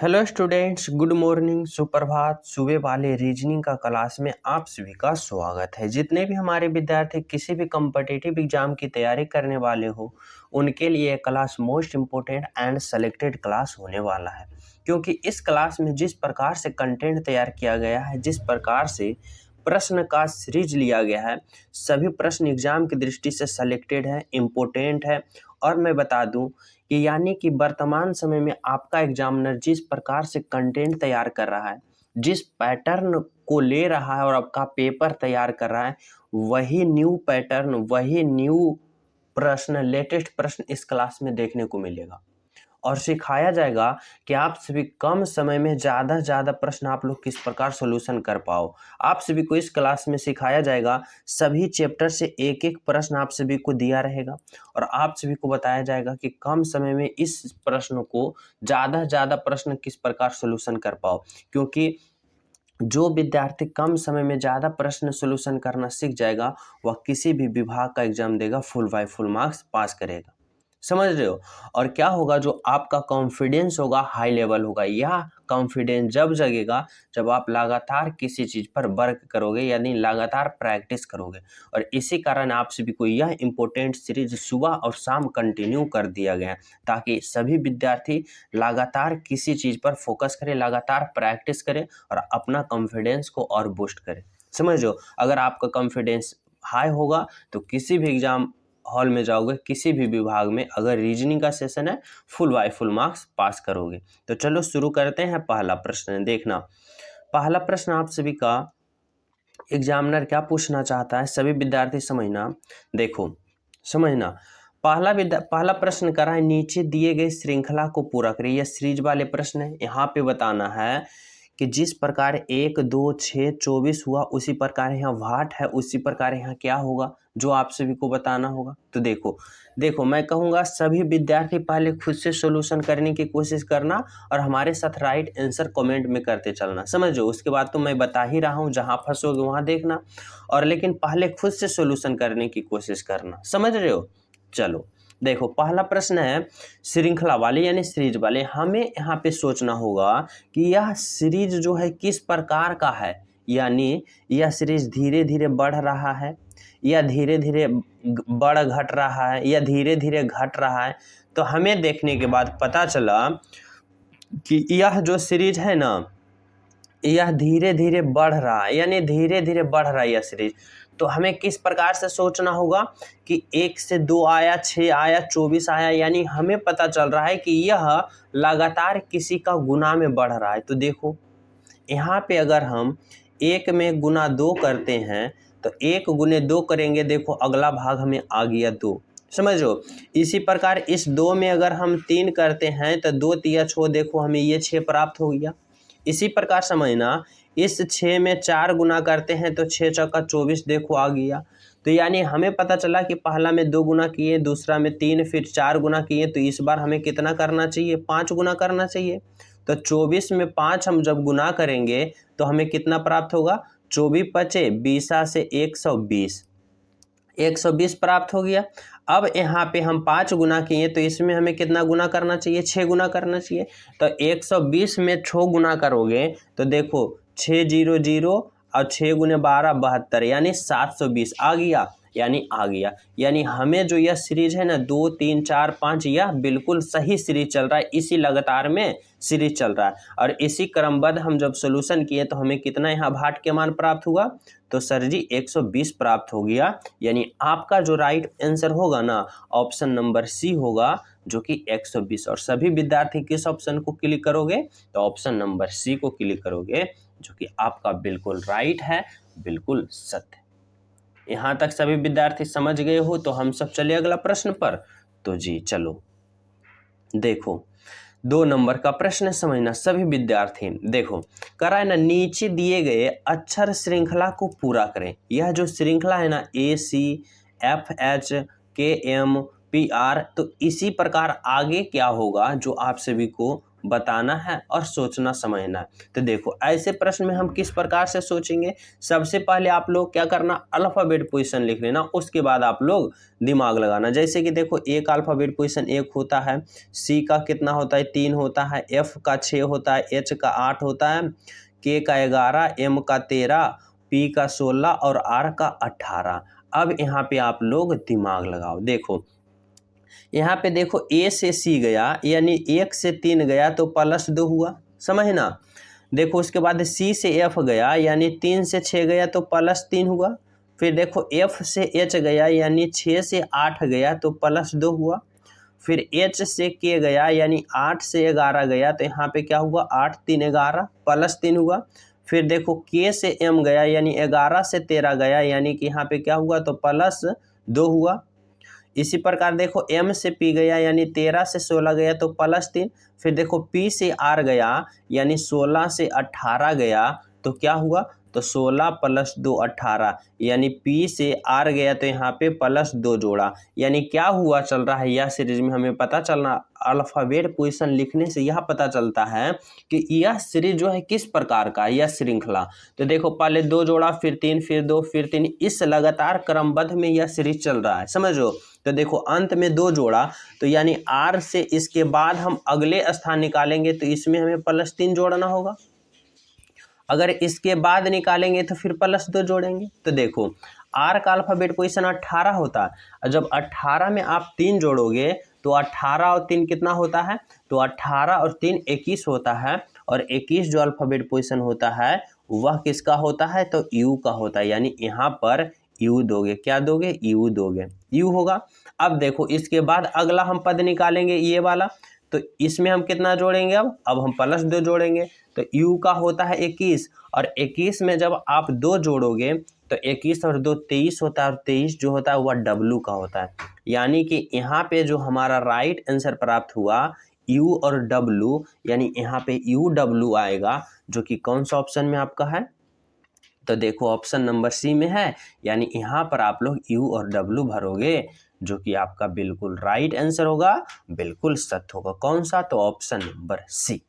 Hello students, good morning, सुप्रभात। सुबह वाले रीजनिंग का क्लास में आप सभी का स्वागत है। जितने भी हमारे विद्यार्थी किसी भी कम्पिटिटिव एग्जाम की तैयारी करने वाले हो, उनके लिए class most important and selected class होने वाला है। क्योंकि इस क्लास में जिस प्रकार से कंटेंट तैयार किया गया है, जिस प्रकार से प्रश्न का सीरीज लिया गया है, सभी प्रश्न एग्जाम की दृष्टि से सेलेक्टेड है, इम्पोर्टेंट है। और मैं बता दूं कि यानी कि वर्तमान समय में आपका एग्जामिनर जिस प्रकार से कंटेंट तैयार कर रहा है, जिस पैटर्न को ले रहा है और आपका पेपर तैयार कर रहा है, वही न्यू पैटर्न, वही न्यू प्रश्न, लेटेस्ट प्रश्न इस क्लास में देखने को मिलेगा और सिखाया जाएगा कि आप सभी कम समय में ज़्यादा से ज़्यादा प्रश्न आप लोग किस प्रकार सॉल्यूशन कर पाओ। आप सभी को इस क्लास में सिखाया जाएगा, सभी चैप्टर से एक एक प्रश्न आप सभी को दिया रहेगा और आप सभी को बताया जाएगा कि कम समय में इस प्रश्न को ज़्यादा से ज़्यादा प्रश्न किस प्रकार सॉल्यूशन कर पाओ। क्योंकि जो विद्यार्थी कम समय में ज़्यादा प्रश्न सॉल्यूशन करना सीख जाएगा, वह किसी भी विभाग का एग्जाम देगा, full by full marks pass करेगा। समझ रहे हो? और क्या होगा, जो आपका कॉन्फिडेंस होगा हाई लेवल होगा। यह कॉन्फिडेंस जब जगेगा जब आप लगातार किसी चीज़ पर वर्क करोगे, यानी लगातार प्रैक्टिस करोगे। और इसी कारण आप सभी को यह इम्पोर्टेंट सीरीज सुबह और शाम कंटिन्यू कर दिया गया है, ताकि सभी विद्यार्थी लगातार किसी चीज़ पर फोकस करें, लगातार प्रैक्टिस करें और अपना कॉन्फिडेंस को और बूस्ट करें। समझ लो, अगर आपका कॉन्फिडेंस हाई होगा तो किसी भी एग्जाम हॉल में जाओगे, किसी भी विभाग में अगर रीजनिंग का सेशन है, full by full marks pass करोगे। तो चलो शुरू करते हैं। पहला प्रश्न देखना। पहला प्रश्न आप सभी का एग्जामिनर क्या पूछना चाहता है, सभी विद्यार्थी समझना। देखो, समझना। पहला प्रश्न करा है, नीचे दिए गए श्रृंखला को पूरा करें। यह सीरीज वाले प्रश्न है। यहाँ पे बताना है कि जिस प्रकार 1, 2, 6, 24 हुआ, उसी प्रकार यहाँ वाट है, उसी प्रकार यहाँ क्या होगा, जो आप सभी को बताना होगा। तो देखो मैं कहूँगा सभी विद्यार्थी पहले खुद से सॉल्यूशन करने की कोशिश करना और हमारे साथ राइट आंसर कमेंट में करते चलना। समझो, उसके बाद तो मैं बता ही रहा हूँ, जहाँ फंसोगे वहाँ देखना। और लेकिन पहले खुद से सॉल्यूशन करने की कोशिश करना। समझ रहे हो? चलो देखो, पहला प्रश्न है श्रृंखला वाले यानी सीरीज वाले। हमें यहाँ पे सोचना होगा कि यह सीरीज जो है किस प्रकार का है, यानी यह सीरीज धीरे धीरे बढ़ रहा है या धीरे धीरे बढ़ घट रहा है या धीरे धीरे घट रहा है। तो हमें देखने के बाद पता चला कि यह जो सीरीज है ना, यह धीरे धीरे बढ़ रहा है, यानी धीरे धीरे बढ़ रहा है यह सीरीज। तो हमें किस प्रकार से सोचना होगा कि 1 से 2 आया, 6 आया, 24 आया, यानी हमें पता चल रहा है कि यह लगातार किसी का गुना में बढ़ रहा है। तो देखो यहाँ पे अगर हम 1 में गुना 2 करते हैं तो 1 गुने 2 करेंगे, देखो अगला भाग हमें आ गया 2। समझो, इसी प्रकार इस 2 में अगर हम 3 करते हैं तो 2 तिया 6, देखो हमें ये 6 प्राप्त हो गया। इसी प्रकार समझना, इस 6 में 4 गुना करते हैं तो 6 चौका 24, देखो आ गया। तो यानी हमें पता चला कि पहला में 2 गुना किए, दूसरा में 3, फिर 4 गुना किए, तो इस बार हमें कितना करना चाहिए, 5 गुना करना चाहिए। तो 24 में 5 हम जब गुना करेंगे तो हमें कितना प्राप्त होगा, 24 पचे 20 से 120, 120 प्राप्त हो गया। अब यहाँ पे हम 5 गुना किए तो इसमें हमें कितना गुना करना चाहिए, 6 गुना करना चाहिए। तो 120 में 6 गुना करोगे तो देखो 6 0 0 और 6 गुने 12 72, यानी 720 आ गया, यानी आ गया। यानी हमें जो यह सीरीज है ना 2 3 4 5, यह बिल्कुल सही सीरीज चल रहा है, इसी लगातार में सीरीज चल रहा है। और इसी क्रमबद्ध हम जब सोल्यूशन किए तो हमें कितना यहाँ भाट के मान प्राप्त हुआ, तो सर जी 120 प्राप्त हो गया। यानी आपका जो राइट आंसर होगा ना, ऑप्शन नंबर सी होगा, जो कि 120। और सभी विद्यार्थी किस ऑप्शन को क्लिक करोगे, तो ऑप्शन नंबर सी को क्लिक करोगे, जो कि आपका बिल्कुल राइट है, बिल्कुल सत्य। यहाँ तक सभी विद्यार्थी समझ गए हो, तो हम सब चले अगला प्रश्न पर। तो जी चलो देखो, 2 नंबर का प्रश्न समझना सभी विद्यार्थी। देखो करा है ना, नीचे दिए गए अक्षर श्रृंखला को पूरा करें। यह जो श्रृंखला है ना, ACFH KM PR, तो इसी प्रकार आगे क्या होगा जो आप सभी को बताना है और सोचना समझना है। तो देखो ऐसे प्रश्न में हम किस प्रकार से सोचेंगे, सबसे पहले आप लोग क्या करना, अल्फ़ाबेट पोजीशन लिख लेना, उसके बाद आप लोग दिमाग लगाना। जैसे कि देखो एक अल्फ़ाबेट पोजीशन 1 होता है, सी का कितना होता है 3 होता है, एफ का 6 होता है, एच का 8 होता है, के का 11, एम का 13, पी का 16 और आर का 18। अब यहाँ पे आप लोग दिमाग लगाओ। देखो यहाँ पे देखो ए से सी गया यानी 1 से 3 गया तो +2 हुआ, समझना। देखो उसके बाद सी से एफ गया यानी 3 से 6 गया तो +3 हुआ। फिर देखो एफ से एच गया यानी 6 से 8 गया तो +2 हुआ। फिर एच से के गया यानी 8 से 11 गया तो यहाँ पे क्या हुआ, 8 3 11 +3 हुआ। फिर देखो के से एम गया यानी 11 से 13 गया यानी कि यहाँ पे क्या हुआ, तो +2 हुआ। इसी प्रकार देखो एम से पी गया यानी 13 से 16 गया तो +3। फिर देखो पी से आर गया यानी 16 से 18 गया तो क्या हुआ, तो 16 + 2 18 यानी पी से आर गया तो यहाँ पे +2 जोड़ा। यानी क्या हुआ चल रहा है यह सीरीज में हमें पता चलना, अल्फ़ाबेट पोजीशन लिखने से यह पता चलता है कि यह सीरीज जो है किस प्रकार का, यह श्रृंखला। तो देखो पहले 2 जोड़ा, फिर 3, फिर 2, फिर 3, इस लगातार क्रमबद्ध में यह सीरीज चल रहा है, समझो। तो देखो अंत में 2 जोड़ा तो यानी आर से इसके बाद हम अगले स्थान निकालेंगे तो इसमें हमें +3 जोड़ना होगा। अगर इसके बाद निकालेंगे तो फिर +2 जोड़ेंगे। तो देखो आर का अल्फ़ाबेट पोजीशन 18 होता है और जब 18 में आप 3 जोड़ोगे तो 18 और 3 कितना होता है, तो 18 और 3 21 होता है। और 21 जो अल्फ़ाबेट पोजीशन होता है वह किसका होता है, तो यू का होता है। यानी यहाँ पर यू दोगे, क्या दोगे, यू दोगे, यू होगा। अब देखो इसके बाद अगला हम पद निकालेंगे ये वाला, तो इसमें हम कितना जोड़ेंगे, अब हम +2 जोड़ेंगे। तो यू का होता है 21 और 21 में जब आप 2 जोड़ोगे तो 21 और 2 23 होता है और 23 जो होता है वह डब्लू का होता है। यानी कि यहाँ पे जो हमारा राइट आंसर प्राप्त हुआ यू और डब्लू, यानी यहाँ पे यू डब्लू आएगा, जो कि कौन सा ऑप्शन में आपका है, तो देखो ऑप्शन नंबर सी में है। यानी यहाँ पर आप लोग यू और डब्लू भरोगे जो कि आपका बिल्कुल राइट आंसर होगा, बिल्कुल सत्य होगा। कौन सा, तो ऑप्शन नंबर सी।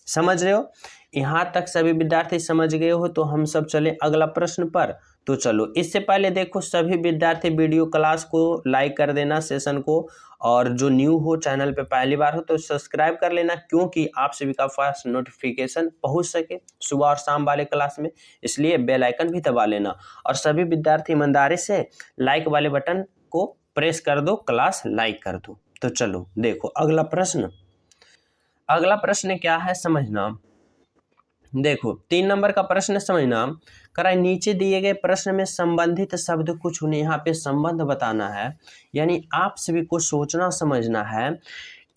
समझ रहे हो, यहाँ तक सभी विद्यार्थी समझ गए हो। तो हम सब चले अगला प्रश्न पर। तो चलो इससे पहले देखो सभी विद्यार्थी वीडियो क्लास को लाइक कर देना, सेशन को, और जो न्यू हो चैनल पे पहली बार हो तो सब्सक्राइब कर लेना, क्योंकि आप सभी का फास्ट नोटिफिकेशन पहुंच सके सुबह और शाम वाले क्लास में, इसलिए बेल आइकन भी दबा लेना। और सभी विद्यार्थी ईमानदारी से लाइक वाले बटन को प्रेस कर दो, क्लास लाइक कर दो। तो चलो देखो अगला प्रश्न, अगला प्रश्न क्या है समझना। देखो 3 नंबर का प्रश्न समझना, कराए नीचे दिए गए प्रश्न में संबंधित शब्द को चुने। यहाँ पे संबंध बताना है, यानी आप सभी को सोचना समझना है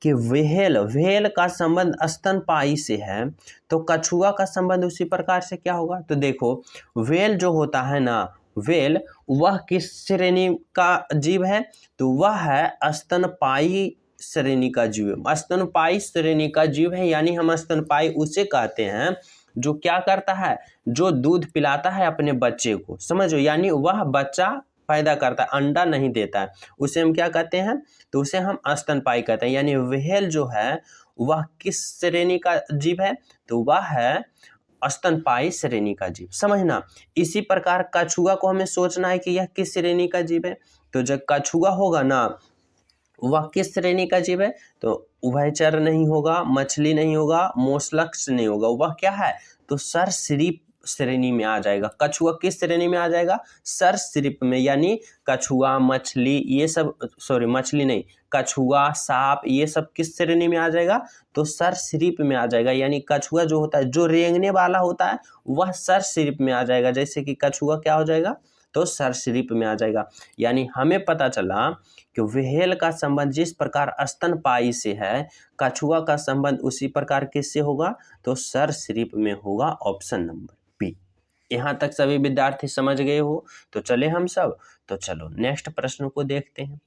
कि व्हेल का संबंध स्तनपायी से है, तो कछुआ का संबंध उसी प्रकार से क्या होगा। तो देखो व्हेल जो होता है ना, व्हेल वह किस श्रेणी का जीव है, तो वह है स्तनपायी श्रेणी का जीव है, स्तनपायी श्रेणी का जीव है। यानी हम स्तनपायी उसे कहते हैं जो क्या करता है, जो दूध पिलाता है अपने बच्चे को, समझो। यानी वह बच्चा पैदा करता है, अंडा नहीं देता है, उसे हम क्या कहते हैं, तो उसे हम स्तनपायी कहते हैं। यानी व्हेल जो है वह किस श्रेणी का जीव है, तो वह है स्तनपायी श्रेणी का जीव, समझना। इसी प्रकार कछुआ को हमें सोचना है कि यह किस श्रेणी का जीव है। तो जब कछुआ होगा ना, वह किस श्रेणी का जीव है, तो उभयचर नहीं होगा, मछली नहीं होगा, मोलस्क नहीं होगा, वह क्या है, तो सरीसृप श्रेणी में आ जाएगा। कछुआ किस श्रेणी में आ जाएगा, सरीसृप में। यानी कछुआ, मछली, ये सब, सॉरी मछली नहीं, कछुआ, सांप, ये सब किस श्रेणी में आ जाएगा, तो सरीसृप में आ जाएगा। यानी कछुआ जो होता है, जो रेंगने वाला होता है, वह सरीसृप में आ जाएगा। जैसे कि कछुआ क्या हो जाएगा, तो सरीसृप में आ जाएगा। यानी हमें पता चला कि व्हेल का संबंध जिस प्रकार स्तनपायी से है, कछुआ का संबंध उसी प्रकार किससे होगा, तो सरीसृप में होगा, ऑप्शन नंबर बी। यहाँ तक सभी विद्यार्थी समझ गए हो। तो चले हम सब, तो चलो नेक्स्ट प्रश्न को देखते हैं।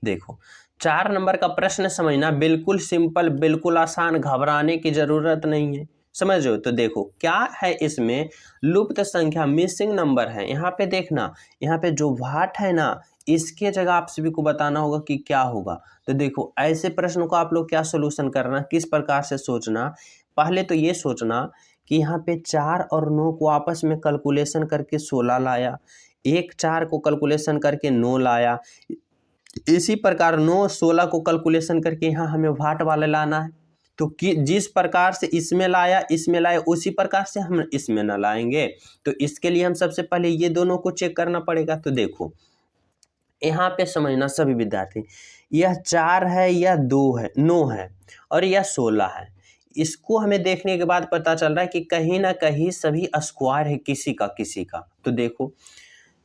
देखो 4 नंबर का प्रश्न समझना, बिल्कुल सिंपल, बिल्कुल आसान, घबराने की जरूरत नहीं है, समझो। तो देखो क्या है इसमें, लुप्त संख्या, मिसिंग नंबर है। यहाँ पे देखना, यहाँ पे जो वाट है ना, इसके जगह आप सभी को बताना होगा कि क्या होगा। तो देखो ऐसे प्रश्न को आप लोग क्या सोल्यूशन करना, किस प्रकार से सोचना। पहले तो ये सोचना कि यहाँ पे 4 और 9 को आपस में कैलकुलेशन करके 16 लाया, 1 4 को कैलकुलेशन करके 9 लाया, इसी प्रकार 9 16 को कैलकुलेशन करके यहाँ हमें वाट वाला लाना है। तो जिस प्रकार से इसमें लाया उसी प्रकार से हम इसमें न लाएंगे। तो इसके लिए हम सबसे पहले ये दोनों को चेक करना पड़ेगा। तो देखो यहाँ पे समझना सभी विद्यार्थी, यह 4 है, यह 2 है, 9 है और यह 16 है। इसको हमें देखने के बाद पता चल रहा है कि कहीं ना कहीं सभी स्क्वायर है किसी का। तो देखो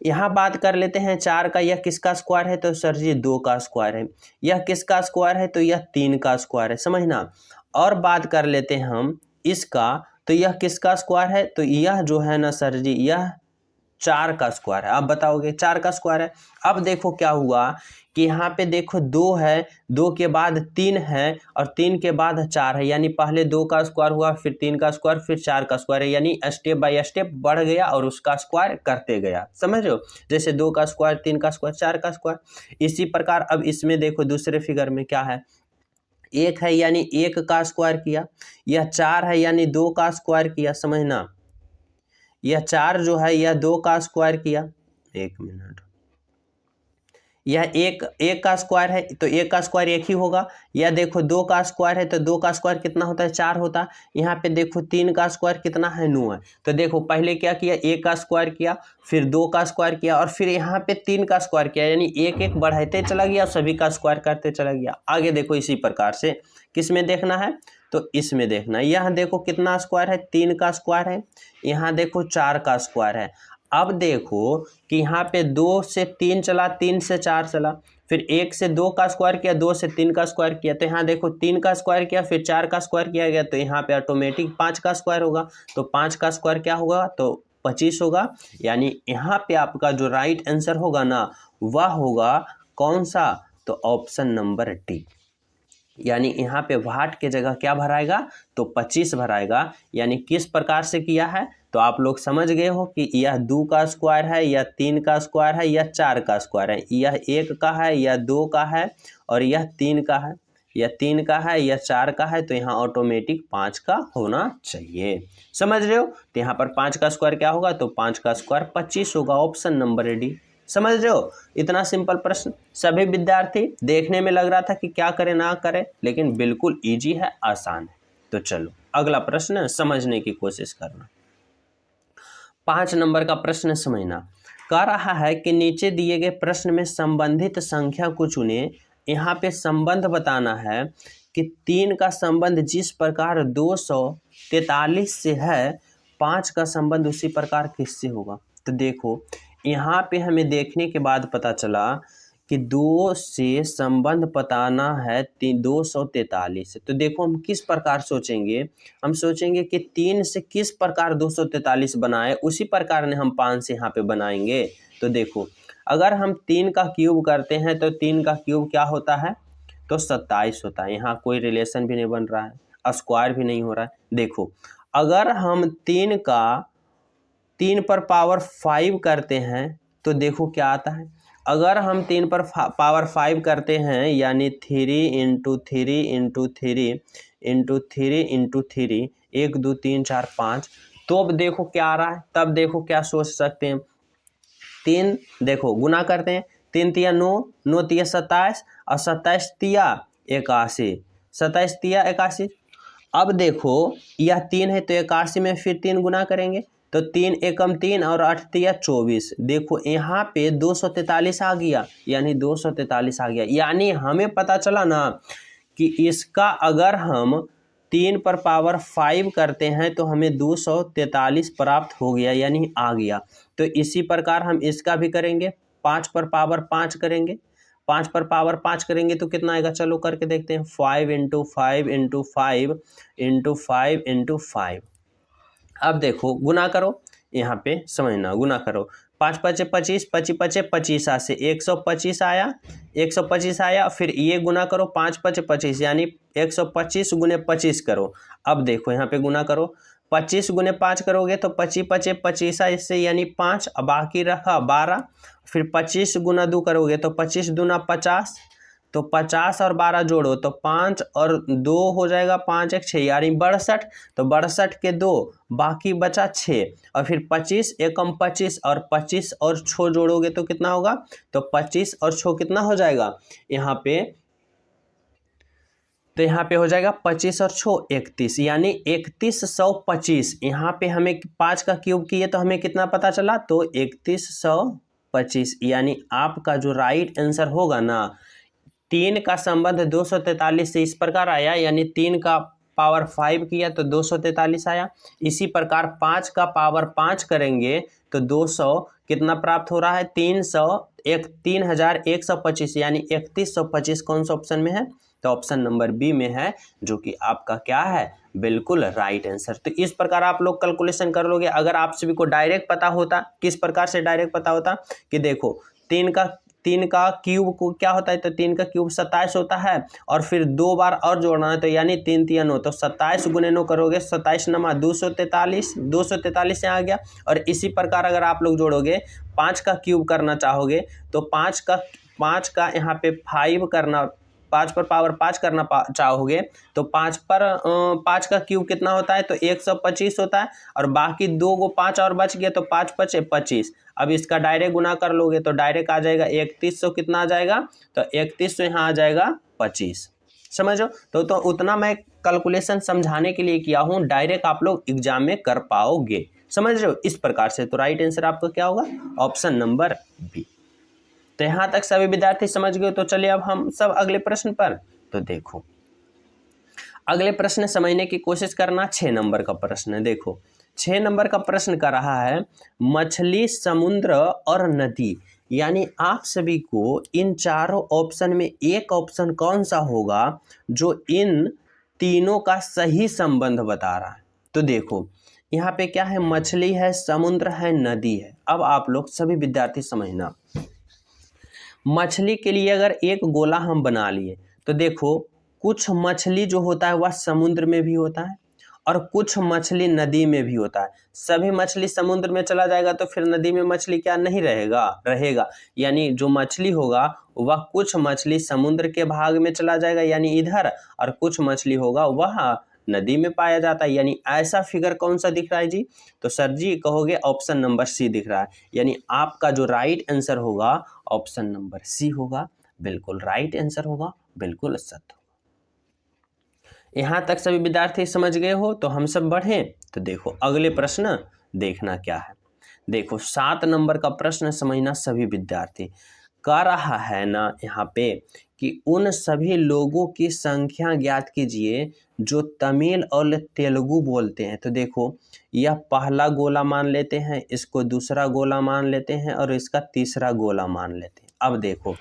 यहाँ बात कर लेते हैं 4 का, यह किसका स्क्वायर है, तो सर जी 2 का स्क्वायर है। यह किसका स्क्वायर है, तो यह 3 का स्क्वायर है, समझना। और बात कर लेते हैं हम इसका, तो यह किसका स्क्वायर है, तो यह जो है ना सर जी यह 4 का स्क्वायर है। आप बताओगे 4 का स्क्वायर है। अब देखो क्या हुआ कि यहाँ पे देखो 2 है, 2 के बाद 3 है और 3 के बाद 4 है, यानी पहले 2 का स्क्वायर हुआ, फिर 3 का स्क्वायर, फिर 4 का स्क्वायर है, यानी स्टेप बाय स्टेप बढ़ गया और उसका स्क्वायर करते गया। समझ रहे हो, जैसे 2 का स्क्वायर, 3 का स्क्वायर, 4 का स्क्वायर। इसी प्रकार अब इसमें देखो दूसरे फिगर में क्या है, 1 है यानी 1 का स्क्वायर किया, यह 4 है यानी 2 का स्क्वायर किया, समझना। यह 4 जो है यह 2 का स्क्वायर किया, 1 मिनट, यह एक का स्क्वायर है तो 1 का स्क्वायर 1 ही होगा। यह देखो 2 का स्क्वायर है तो 2 का स्क्वायर कितना होता है, 4 होता है। यहाँ पे देखो 3 का स्क्वायर कितना है, 9 है। तो देखो पहले क्या किया, 1 का स्क्वायर किया, फिर 2 का स्क्वायर किया और फिर यहाँ पे 3 का स्क्वायर किया, यानी एक एक बढ़ाते चला गया, सभी का स्क्वायर करते चला गया। आगे देखो इसी प्रकार से किस में देखना है, तो इसमें देखना। यहाँ देखो कितना स्क्वायर है, 3 का स्क्वायर है, यहाँ देखो 4 का स्क्वायर है। अब देखो कि यहाँ पे 2 से 3 चला, 3 से 4 चला, फिर 1 से 2 का स्क्वायर किया, 2 से 3 का स्क्वायर किया, तो यहाँ देखो 3 का स्क्वायर किया, फिर 4 का स्क्वायर किया गया, तो यहाँ पे ऑटोमेटिक 5 का स्क्वायर होगा। तो 5 का स्क्वायर क्या होगा, तो 25 होगा। यानी यहाँ पे आपका जो राइट आंसर होगा ना वह होगा कौन सा, तो ऑप्शन नंबर डी। यानी यहाँ पे वाट के जगह क्या भराएगा, तो 25 भराएगा। यानी किस प्रकार से किया है, तो आप लोग समझ गए हो कि यह 2 का स्क्वायर है, यह 3 का स्क्वायर है, यह 4 का स्क्वायर है, यह 1 का है, यह 2 का है और यह 3 का है, यह 3 का है, यह 4 का है। तो यहाँ ऑटोमेटिक 5 का होना चाहिए। समझ रहे हो, तो यहाँ पर 5 का स्क्वायर क्या होगा, तो 5 का स्क्वायर 25 होगा, ऑप्शन नंबर डी। समझ रहे हो, इतना सिंपल प्रश्न। सभी विद्यार्थी देखने में लग रहा था कि क्या करें ना करें, लेकिन बिल्कुल इजी है, आसान है। तो चलो अगला प्रश्न समझने की कोशिश करना। 5 नंबर का प्रश्न समझना। कह रहा है कि नीचे दिए गए प्रश्न में संबंधित संख्या को चुने। यहाँ पे संबंध बताना है कि 3 का संबंध जिस प्रकार 243 से है, 5 का संबंध उसी प्रकार किससे होगा। तो देखो यहाँ पे हमें देखने के बाद पता चला कि 2 से संबंध बताना है 243। तो देखो हम किस प्रकार सोचेंगे, हम सोचेंगे कि 3 से किस प्रकार 243 बनाए, उसी प्रकार ने हम 5 से यहाँ पे बनाएंगे। तो देखो अगर हम 3 का क्यूब करते हैं तो 3 का क्यूब क्या होता है, तो 27 होता है। यहाँ कोई रिलेशन भी नहीं बन रहा है, स्क्वायर भी नहीं हो रहा है। देखो अगर हम 3 पर पावर 5 करते हैं तो देखो क्या आता है। अगर हम 3 पर पावर 5 करते हैं यानी 3 इंटू 3 इंटू 3 इंटू 3 इंटू 3, 1 2 3 4 5, तो अब देखो क्या आ रहा है। तब देखो क्या सोच सकते हैं, 3 देखो गुना करते हैं, 3 तिया 9, 9 तिया 27 और 27 तिया 81, 27 तिया 81। अब देखो यह 3 है तो 81 में फिर 3 गुना करेंगे, तो 3 एकम 3 और 8 तिया 24। देखो यहाँ पे 243 आ गया, यानी 243 आ गया। यानी हमें पता चला ना कि इसका अगर हम 3 पर पावर 5 करते हैं तो हमें 243 प्राप्त हो गया, यानी आ गया। तो इसी प्रकार हम इसका भी करेंगे, 5 पर पावर 5 करेंगे, 5 पर पावर 5 करेंगे तो कितना आएगा, चलो करके देखते हैं। 5 इंटू 5 इंटू 5 इंटू 5 इंटू 5। अब देखो गुना करो, यहाँ पे समझना, गुना करो। 5 पचे 25, 25 पचे 25 से 125 आया, 125 आया। फिर ये गुना करो, 5 पचे 25 यानी 125 गुने 25 करो। अब देखो यहाँ पे गुना करो, 25 गुने 5 करोगे तो 25 पचे 25 इससे यानी 5, बाकी रखा 12। फिर 25 गुना 2 करोगे तो 25 दूना 50, तो 50 और 12 जोड़ो तो 5 और 2 हो जाएगा, 5 एक 6 यानी 62। तो 62 के 2, बाकी बचा 6। और फिर 25 एकम 25 और 25 और 6 जोड़ोगे तो कितना होगा, तो 25 और 6 कितना हो जाएगा यहाँ पे, तो यहाँ पे हो जाएगा 25 और 6 31, यानी 3125। यहाँ पे हमें 5 का क्यूब किए तो हमें कितना पता चला, तो 3125। यानी आपका जो राइट आंसर होगा ना, 3 का संबंध 243 से इस प्रकार आया, यानी 3 का पावर 5 किया तो 243 आया। इसी प्रकार 5 का पावर 5 करेंगे तो 200 कितना प्राप्त हो रहा है, 3125, यानी 3125 कौन सा ऑप्शन में है, तो ऑप्शन नंबर बी में है, जो कि आपका क्या है, बिल्कुल राइट आंसर। तो इस प्रकार आप लोग कैलकुलेशन कर लोगे। अगर आप सभी को डायरेक्ट पता होता, किस प्रकार से डायरेक्ट पता होता कि देखो 3 का क्यूब को क्या होता है, तो 3 का क्यूब 27 होता है, और फिर 2 बार और जोड़ना है तो यानी 3 3 9, तो 27 गुने 9 करोगे 27 नमा 243, 243 से आ गया। और इसी प्रकार अगर आप लोग जोड़ोगे 5 का क्यूब करना चाहोगे तो 5 का यहाँ पे 5 करना, 5 पर पावर 5 करना चाहोगे तो 5 का क्यूब कितना होता है, तो 125 होता है, और बाकी 2 को 5 और बच गया तो 5 पचे 25। अब इसका डायरेक्ट गुना कर लोगे तो डायरेक्ट आ जाएगा 3100, कितना आ जाएगा, तो 3100 यहाँ आ जाएगा 25। समझो, तो उतना मैं कैलकुलेशन समझाने के लिए किया हूँ, डायरेक्ट आप लोग एग्जाम में कर पाओगे। समझ रहे हो इस प्रकार से। तो राइट आंसर आपका क्या होगा, ऑप्शन नंबर बी। तो यहाँ तक सभी विद्यार्थी समझ गए। तो चलिए अब हम सब अगले प्रश्न पर। तो देखो अगले प्रश्न समझने की कोशिश करना, 6 नंबर का प्रश्न है। देखो 6 नंबर का प्रश्न कर रहा है, मछली, समुद्र और नदी, यानी आप सभी को इन चारों ऑप्शन में एक ऑप्शन कौन सा होगा जो इन तीनों का सही संबंध बता रहा है। तो देखो यहाँ पे क्या है, मछली है, समुद्र है, नदी है। अब आप लोग सभी विद्यार्थी समझना, मछली के लिए अगर एक गोला हम बना लिए तो देखो कुछ मछली जो होता है वह समुद्र में भी होता है और कुछ मछली नदी में भी होता है। सभी मछली समुद्र में चला जाएगा तो फिर नदी में मछली क्या नहीं रहेगा। यानी जो मछली होगा वह कुछ मछली समुद्र के भाग में चला जाएगा यानी इधर, और कुछ मछली होगा वह नदी में पाया जाता है। यानी ऐसा फिगर कौन सा दिख रहा है जी, तो सर जी कहोगे ऑप्शन नंबर सी दिख रहा है। यानी आपका जो राइट आंसर होगा ऑप्शन नंबर सी होगा, बिल्कुल राइट आंसर होगा, बिल्कुल सत्य। यहाँ तक सभी विद्यार्थी समझ गए हो। तो हम सब बढ़ें। तो देखो अगले प्रश्न देखना क्या है। देखो 7 नंबर का प्रश्न समझना सभी विद्यार्थी। कह रहा है ना यहाँ पे कि उन सभी लोगों की संख्या ज्ञात कीजिए जो तमिल और तेलुगु बोलते हैं। तो देखो यह पहला गोला मान लेते हैं, इसको दूसरा गोला मान लेते हैं और इसका तीसरा गोला मान लेते हैं। अब देखो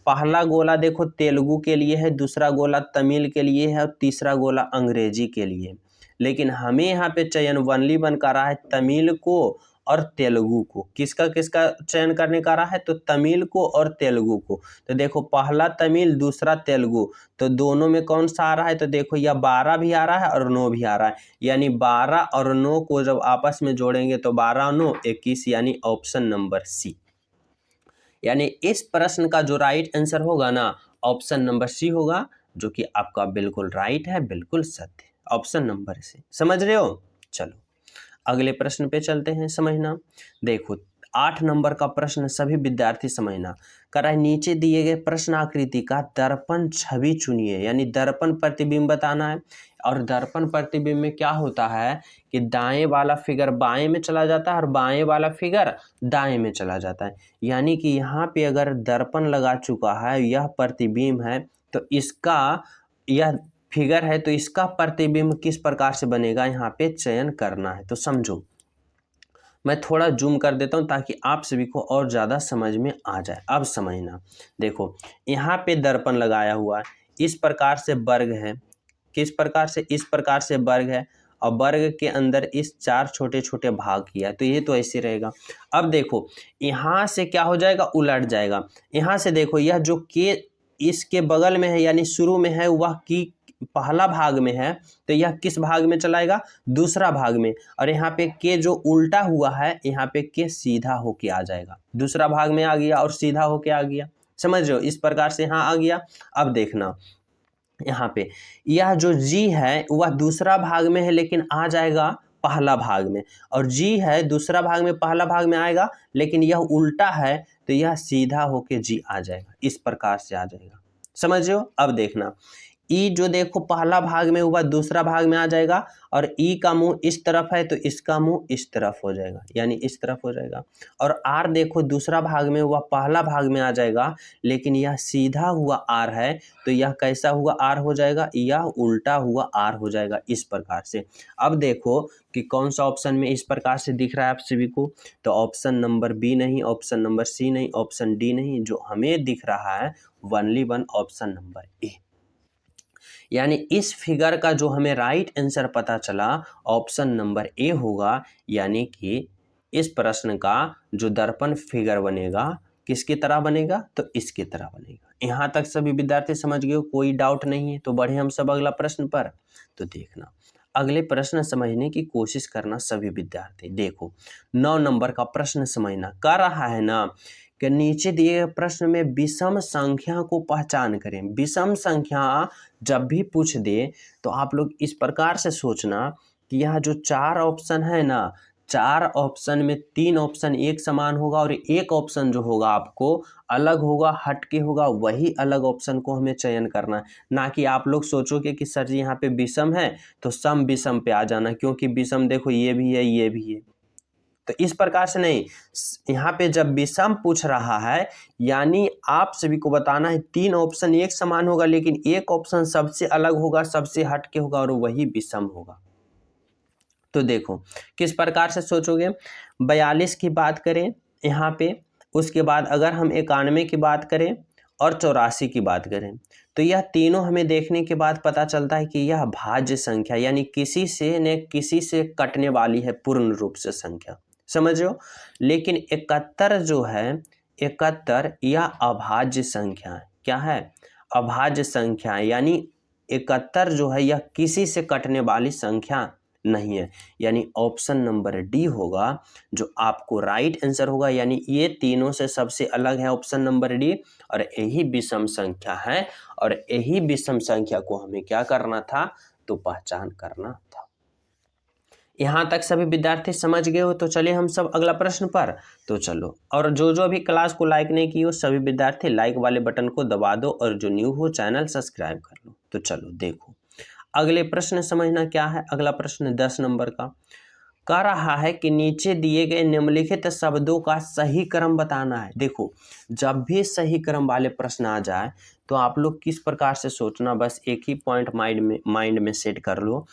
पहला गोला देखो तेलुगु के लिए है, दूसरा गोला तमिल के लिए है और तीसरा गोला अंग्रेजी के लिए। लेकिन हमें यहाँ पे चयन वनली बन कर रहा है तमिल को और तेलुगु को। किसका किसका चयन करने का रहा है, तो तमिल को और तेलुगु को। तो देखो पहला तमिल दूसरा तेलुगु, तो दोनों में कौन सा आ रहा है, तो देखो यह 12 भी आ रहा है और 9 भी आ रहा है। यानी 12 और 9 को जब आपस में जोड़ेंगे तो 12 और 9 21, यानी ऑप्शन नंबर सी। यानी इस प्रश्न का जो राइट आंसर होगा ना ऑप्शन नंबर सी होगा, जो कि आपका बिल्कुल राइट है, बिल्कुल सत्य, ऑप्शन नंबर सी। समझ रहे हो। चलो अगले प्रश्न पे चलते हैं समझना। देखो 8 नंबर का प्रश्न सभी विद्यार्थी समझना। करा नीचे दिए गए प्रश्न आकृति का दर्पण छवि चुनिए, यानी दर्पण प्रतिबिंब बताना है। और दर्पण प्रतिबिंब में क्या होता है कि दाएं वाला फिगर बाएं में चला जाता है और बाएं वाला फिगर दाएं में चला जाता है। यानी कि यहाँ पे अगर दर्पण लगा चुका है, यह प्रतिबिंब है, तो इसका यह फिगर है, तो इसका प्रतिबिंब किस प्रकार से बनेगा यहाँ पे चयन करना है। तो समझो मैं थोड़ा जूम कर देता हूँ ताकि आप सभी को और ज़्यादा समझ में आ जाए। अब समझना, देखो यहाँ पे दर्पण लगाया हुआ है, इस प्रकार से वर्ग है, किस प्रकार से, इस प्रकार से वर्ग है, और वर्ग के अंदर इस 4 छोटे छोटे भाग किया, तो ये तो ऐसे रहेगा। अब देखो यहाँ से क्या हो जाएगा, उलट जाएगा। यहाँ से देखो यह जो के इसके बगल में है यानी शुरू में है, वह की पहला भाग में है तो यह किस भाग में चलाएगा, दूसरा भाग में। और यहाँ पे के जो उल्टा हुआ है यहाँ पे के सीधा होके आ जाएगा, दूसरा भाग में आ गया और सीधा होके आ गया। समझ रहे हो, इस प्रकार से यहाँ आ गया। अब देखना यहाँ पे यह जो जी है वह दूसरा भाग में है लेकिन आ जाएगा पहला भाग में, और जी है दूसरा भाग में पहला भाग में आएगा लेकिन यह उल्टा है तो यह सीधा होके जी आ जाएगा, इस प्रकार से आ जाएगा। समझ रहे हो। अब देखना ई जो देखो पहला भाग में हुआ दूसरा भाग में आ जाएगा, और ई का मुंह इस तरफ है तो इसका मुंह इस तरफ हो जाएगा, यानी इस तरफ हो जाएगा। और आर देखो दूसरा भाग में हुआ पहला भाग में आ जाएगा लेकिन यह सीधा हुआ आर है तो यह कैसा हुआ आर हो जाएगा, यह उल्टा हुआ आर हो जाएगा, इस प्रकार से। अब देखो कि कौन सा ऑप्शन में इस प्रकार से दिख रहा है आप सभी को, तो ऑप्शन नंबर बी नहीं, ऑप्शन नंबर सी नहीं, ऑप्शन डी नहीं, जो हमें दिख रहा है only one option number A. यानी इस फिगर का जो हमें राइट आंसर पता चला ऑप्शन नंबर ए होगा, यानी कि इस प्रश्न का जो दर्पण फिगर बनेगा किसकी तरह बनेगा, तो इसकी तरह बनेगा। यहाँ तक सभी विद्यार्थी समझ गए हो, कोई डाउट नहीं है। तो बढ़े हम सब अगला प्रश्न पर। तो देखना अगले प्रश्न समझने की कोशिश करना सभी विद्यार्थी। देखो 9 नंबर का प्रश्न समझना कर रहा है ना कि नीचे दिए गए प्रश्न में विषम संख्या को पहचान करें। विषम संख्या जब भी पूछ दे तो आप लोग इस प्रकार से सोचना कि यह जो 4 ऑप्शन है ना, 4 ऑप्शन में 3 ऑप्शन एक समान होगा और एक ऑप्शन जो होगा आपको अलग होगा, हटके होगा, वही अलग ऑप्शन को हमें चयन करना है। ना कि आप लोग सोचोगे कि सर जी यहाँ पे विषम है तो सम विषम पे आ जाना, क्योंकि विषम देखो ये भी है ये भी है। तो इस प्रकार से नहीं, यहाँ पे जब विषम पूछ रहा है यानी आप सभी को बताना है 3 ऑप्शन एक समान होगा लेकिन एक ऑप्शन सबसे अलग होगा, सबसे हटके होगा और वही विषम होगा। तो देखो किस प्रकार से सोचोगे। 42 की बात करें यहाँ पे, उसके बाद अगर हम 91 की बात करें और 84 की बात करें तो यह तीनों हमें देखने के बाद पता चलता है कि यह भाज्य संख्या यानी किसी से न किसी से कटने वाली है पूर्ण रूप से संख्या। समझ रहे हो। लेकिन 71 जो है 71 यह अभाज्य संख्या है। क्या है, अभाज्य संख्या, यानी 71 जो है यह किसी से कटने वाली संख्या नहीं है, यानी ऑप्शन नंबर डी होगा जो आपको राइट आंसर होगा। यानी ये तीनों से सबसे अलग है ऑप्शन नंबर डी, और यही विषम संख्या है, और यही विषम संख्या को हमें क्या करना था, तो पहचान करना था। यहाँ तक सभी विद्यार्थी समझ गए हो। तो चलिए हम सब अगला प्रश्न पर। तो चलो, और जो जो अभी क्लास को लाइक नहीं की हो सभी विद्यार्थी लाइक वाले बटन को दबा दो, और जो न्यू हो चैनल सब्सक्राइब कर लो। तो चलो देखो अगले प्रश्न समझना क्या है। अगला प्रश्न 10 नंबर का कह रहा है कि नीचे दिए गए निम्नलिखित शब्दों का सही क्रम बताना है। देखो जब भी सही क्रम वाले प्रश्न आ जाए तो आप लोग किस प्रकार से सोचना, बस एक ही पॉइंट माइंड में सेट कर लो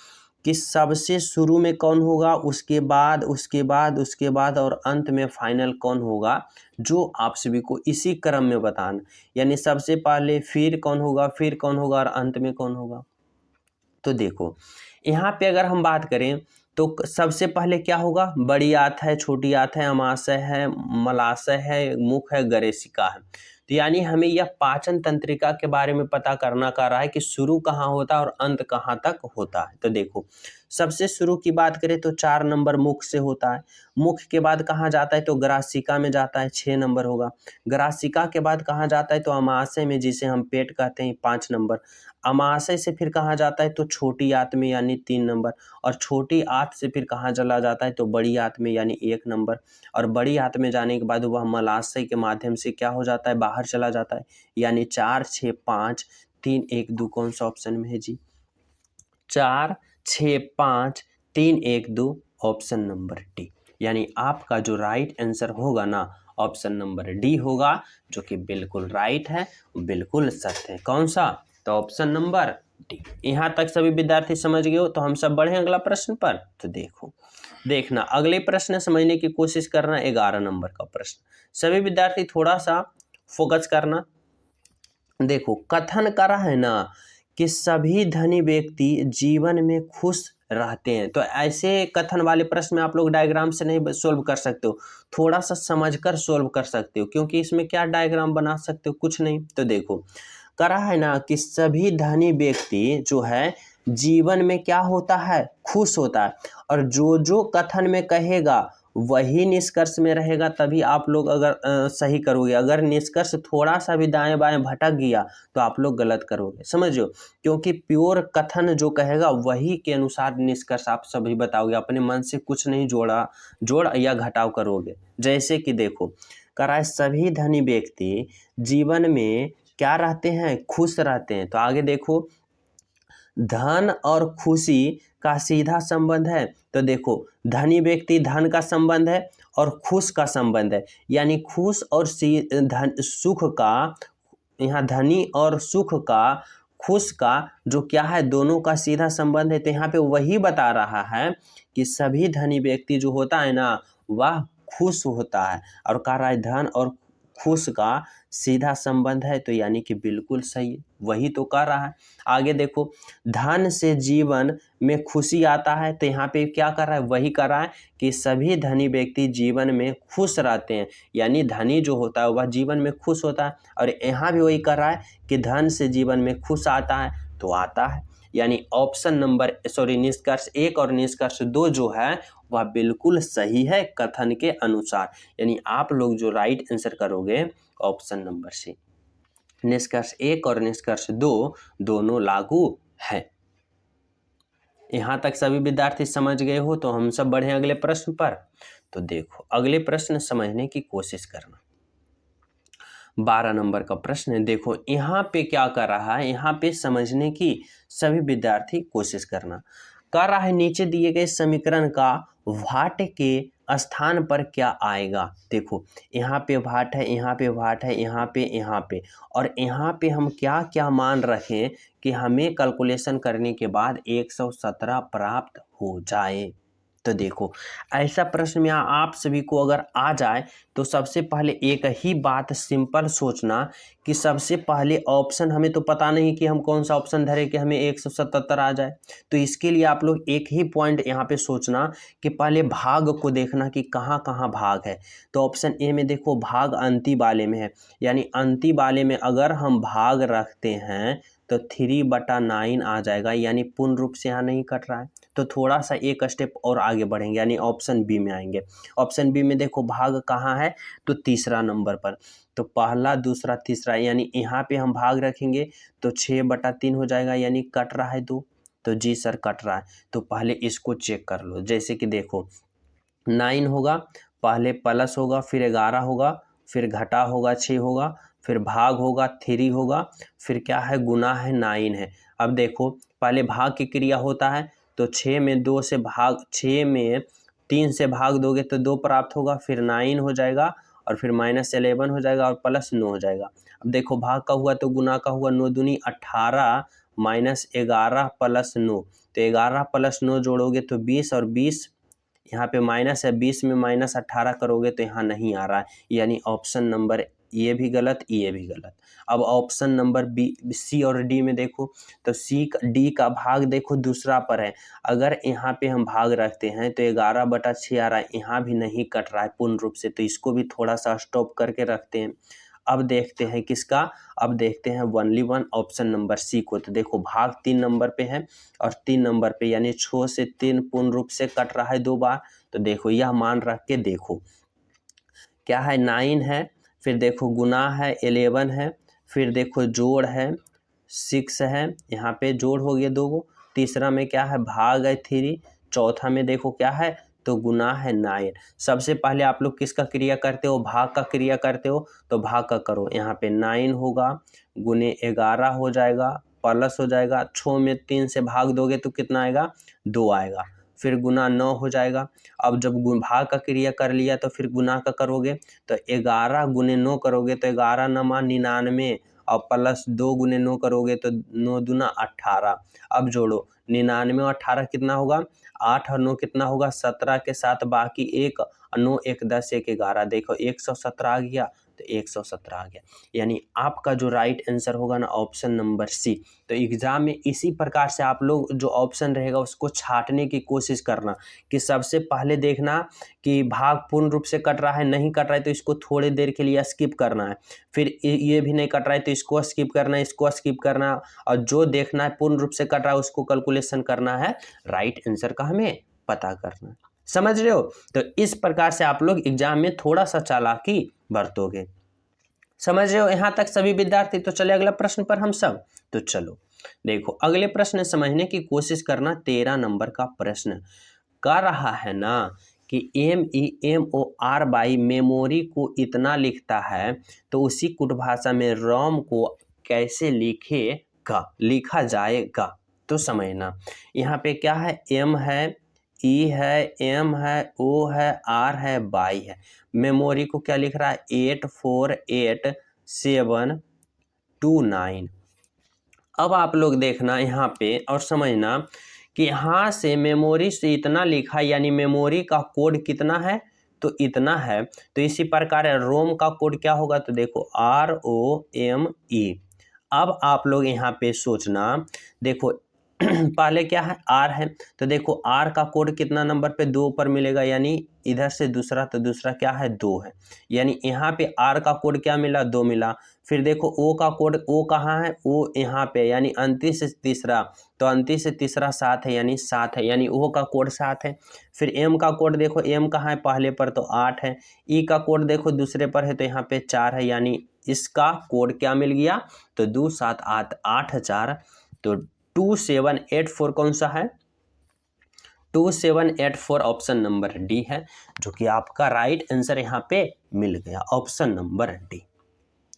कि सबसे शुरू में कौन होगा, उसके बाद उसके बाद उसके बाद और अंत में फाइनल कौन होगा, जो आप सभी को इसी क्रम में बताना। यानी सबसे पहले फिर कौन होगा, फिर कौन होगा और अंत में कौन होगा। तो देखो यहाँ पे अगर हम बात करें तो सबसे पहले क्या होगा, बड़ी आंत है, छोटी आंत है, अमाशय है, मलाशय है, मुख है, गरेशिका है। तो यानी हमें यह पाचन तंत्रिका के बारे में पता करना कर रहा है कि शुरू कहाँ होता है और अंत कहाँ तक होता है। तो देखो सबसे शुरू की बात करें तो 4 नंबर मुख से होता है। मुख के बाद कहाँ जाता है तो ग्रासिका में जाता है, 6 नंबर होगा। ग्रासिका के बाद कहाँ जाता है तो अमाशय में, जिसे हम पेट कहते हैं, 5 नंबर। अमाशय से फिर कहाँ जाता है तो छोटी आंत में, यानी 3 नंबर। और छोटी आंत से फिर कहाँ चला जाता है तो बड़ी आंत में, यानी 1 नंबर। और बड़ी आंत में जाने के बाद वह मलाशय के माध्यम से क्या हो जाता है, बाहर चला जाता है। यानी 4 6 5 3 1 2 कौन सा ऑप्शन में है जी, 4 6 5 3 1 2 ऑप्शन नंबर डी। यानी आपका जो राइट आंसर होगा ना ऑप्शन नंबर डी होगा, जो कि बिल्कुल राइट है, बिल्कुल सत्य है। कौन सा, तो ऑप्शन नंबर डी। यहाँ तक सभी विद्यार्थी समझ गए हो। तो हम सब बढ़े अगला प्रश्न पर। तो देखना अगले प्रश्न समझने की कोशिश करना। 11 नंबर का प्रश्न, सभी विद्यार्थी थोड़ा सा फोकस करना। देखो कथन करा है ना कि सभी धनी व्यक्ति जीवन में खुश रहते हैं। तो ऐसे कथन वाले प्रश्न में आप लोग डायग्राम से नहीं सोल्व कर सकते हो, थोड़ा सा समझकर सोल्व कर सकते हो, क्योंकि इसमें क्या डायग्राम बना सकते हो, कुछ नहीं। तो देखो करा है ना कि सभी धनी व्यक्ति जो है जीवन में क्या होता है, खुश होता है। और जो जो कथन में कहेगा वही निष्कर्ष में रहेगा, तभी आप लोग अगर सही करोगे। अगर निष्कर्ष थोड़ा सा भी दाएं बाएं भटक गया तो आप लोग गलत करोगे, समझो। क्योंकि प्योर कथन जो कहेगा वही के अनुसार निष्कर्ष आप सभी बताओगे, अपने मन से कुछ नहीं जोड़ या घटाव करोगे। जैसे कि देखो करा है सभी धनी व्यक्ति जीवन में क्या रहते हैं, खुश रहते हैं। तो आगे देखो धन और खुशी का सीधा संबंध है। तो देखो धनी व्यक्ति धन का संबंध है और खुश का संबंध है, यानी खुश और सुख का, यहाँ धनी और सुख का, खुश का जो क्या है, दोनों का सीधा संबंध है। तो यहाँ पे वही बता रहा है कि सभी धनी व्यक्ति जो होता है ना वह खुश होता है, और कह रहा है धन और खुश का सीधा संबंध है। तो यानी कि बिल्कुल सही, वही तो कर रहा है। आगे देखो धन से जीवन में खुशी आता है। तो यहाँ पे क्या कर रहा है, वही कर रहा है कि सभी धनी व्यक्ति जीवन में खुश रहते हैं, यानी धनी जो होता है वह जीवन में खुश होता है। और यहाँ भी वही कर रहा है कि धन से जीवन में खुश आता है, तो आता है। यानी ऑप्शन नंबर निष्कर्ष 1 और निष्कर्ष 2 जो है वह बिल्कुल सही है कथन के अनुसार। यानी आप लोग जो राइट आंसर करोगे ऑप्शन नंबर सी, निष्कर्ष 1 और निष्कर्ष 2 दोनों लागू है। यहाँ तक सभी विद्यार्थी समझ गए हो, तो हम सब बढ़े अगले प्रश्न पर। तो देखो अगले प्रश्न समझने की कोशिश करना। 12 नंबर का प्रश्न है। देखो यहाँ पे क्या कर रहा है, यहाँ पे समझने की सभी विद्यार्थी कोशिश करना। कर रहा है नीचे दिए गए समीकरण का भाट के स्थान पर क्या आएगा। देखो यहाँ पे भाट है, यहाँ पे भाट है, यहाँ पे, और यहाँ पे हम क्या क्या मान रखें कि हमें कैलकुलेशन करने के बाद 117 प्राप्त हो जाए। तो देखो ऐसा प्रश्न में आप सभी को अगर आ जाए तो सबसे पहले एक ही बात सिंपल सोचना कि सबसे पहले ऑप्शन, हमें तो पता नहीं कि हम कौन सा ऑप्शन धरे कि हमें 177 आ जाए। तो इसके लिए आप लोग एक ही पॉइंट यहाँ पे सोचना कि पहले भाग को देखना कि कहाँ कहाँ भाग है। तो ऑप्शन ए में देखो भाग अंति वाले में है, यानी अंति वाले में अगर हम भाग रखते हैं तो 3/9 आ जाएगा, यानी पूर्ण रूप से यहाँ नहीं कट रहा है। तो थोड़ा सा एक स्टेप और आगे बढ़ेंगे, यानी ऑप्शन बी में आएंगे। ऑप्शन बी में देखो भाग कहाँ है, तो तीसरा नंबर पर। तो पहला दूसरा तीसरा, यानी यहाँ पे हम भाग रखेंगे तो 6/3 हो जाएगा, यानी कट रहा है 2। तो जी सर कट रहा है, तो पहले इसको चेक कर लो। जैसे कि देखो 9 होगा, पहले प्लस होगा, फिर 11 होगा, फिर घटा होगा 6 होगा, फिर भाग होगा 3 होगा, फिर क्या है गुना है 9 है। अब देखो पहले भाग की क्रिया होता है, तो 6 में 2 से भाग, 6 में 3 से भाग दोगे तो 2 प्राप्त होगा, फिर 9 हो जाएगा, और फिर -11 हो जाएगा, और प्लस 9 हो जाएगा। अब देखो भाग का हुआ तो गुना का हुआ, 9 दूनी 18 -11 + 9, तो 11 + 9 जोड़ोगे तो 20, और 20 यहाँ पे माइनस है, 20 में -18 करोगे तो यहाँ नहीं आ रहा है, यानी ऑप्शन नंबर ये भी गलत, ये भी गलत। अब ऑप्शन नंबर बी, सी और डी में देखो, तो सी डी का भाग देखो दूसरा पर है। अगर यहाँ पे हम भाग रखते हैं तो 11/6 आ रहा है, यहाँ भी नहीं कट रहा है पूर्ण रूप से, तो इसको भी थोड़ा सा स्टॉप करके रखते हैं। अब देखते हैं किसका, अब देखते हैं only one option number C को। तो देखो भाग 3 नंबर पे है और 3 नंबर पे, यानी 6 से 3 पूर्ण रूप से कट रहा है 2 बार। तो देखो यह मान रख के देखो क्या है, 9 है, फिर देखो गुना है 11 है, फिर देखो जोड़ है 6 है, यहाँ पे जोड़ हो गया 2 गो, तीसरा में क्या है भाग है 3, चौथा में देखो क्या है तो गुना है 9। सबसे पहले आप लोग किसका क्रिया करते हो, भाग का क्रिया करते हो, तो भाग का करो। यहाँ पे 9 होगा, गुने 11 हो जाएगा, प्लस हो जाएगा, 6 में 3 से भाग दोगे तो कितना आएगा 2 आएगा, फिर गुना 9 हो जाएगा। अब जब भाग का क्रिया कर लिया तो फिर गुना का करोगे, तो 11 गुने 9 करोगे तो 11 9 99, और प्लस 2 गुने 9 करोगे तो 9 दूना 18। अब जोड़ो 99 और 18 कितना होगा, 8 और 9 कितना होगा 17 के साथ बाकी 1, 9 1 10 1 11, देखो 117 आ गया। तो 117 आ गया। यानी आपका जो राइट आंसर होगा ना ऑप्शन नंबर सी। तो एग्जाम में इसी प्रकार से आप लोग जो ऑप्शन रहेगा उसको छांटने की कोशिश करना कि सबसे पहले देखना कि भाग पूर्ण रूप से कट रहा है, नहीं कट रहा है तो इसको थोड़ी देर के लिए स्किप करना है, फिर ये भी नहीं कट रहा है तो इसको स्किप करना है, इसको स्किप करना है, और जो देखना है पूर्ण रूप से कट रहा है उसको कैलकुलेशन करना है, राइट आंसर का हमें पता करना है। समझ रहे हो? तो इस प्रकार से आप लोग एग्जाम में थोड़ा सा चालाकी बरतोगे। समझ रहे हो यहाँ तक सभी विद्यार्थी? तो चले अगला प्रश्न पर हम सब। तो चलो देखो अगले प्रश्न समझने की कोशिश करना। 13 नंबर का प्रश्न कर रहा है ना कि MEMOR बाई मेमोरी को इतना लिखता है तो उसी कुट भाषा में रोम को कैसे लिखा जाएगा। तो समझना यहाँ पे क्या है, M है, E है, M है, O है, R है, बाई है। मेमोरी को क्या लिख रहा है, 848729। अब आप लोग देखना यहाँ पे और समझना कि यहाँ से मेमोरी से इतना लिखा यानी मेमोरी का कोड कितना है, तो इतना है। तो इसी प्रकार रोम का कोड क्या होगा, तो देखो ROME। अब आप लोग यहाँ पे सोचना, देखो पहले क्या है, R है, तो देखो R का कोड कितना नंबर पे 2 पर मिलेगा, यानी इधर से दूसरा, तो दूसरा क्या है 2 है, यानी यहाँ पे R का कोड क्या मिला, 2 मिला। फिर देखो O का कोड, O कहाँ है, O यहाँ पे, यानी अंतिम से तीसरा, तो अंतिम से तीसरा 7 है, यानी 7 है, यानी O का कोड 7 है। फिर M का कोड देखो, M कहाँ है, पहले पर तो 8 है। E का कोड देखो दूसरे पर है तो यहाँ पे 4 है, यानी इसका कोड क्या मिल गया, तो 2 7 8 8 4, तो 2784 कौन सा है, 2784 ऑप्शन नंबर डी है, जो कि आपका राइट आंसर यहाँ पे मिल गया, ऑप्शन नंबर डी।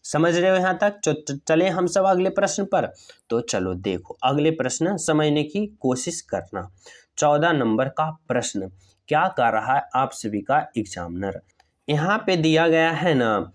समझ रहे हो यहाँ तक? चले हम सब अगले प्रश्न पर। तो चलो देखो अगले प्रश्न समझने की कोशिश करना। 14 नंबर का प्रश्न क्या कर रहा है आप सभी का एग्जामिनर। यहाँ पे दिया गया है ना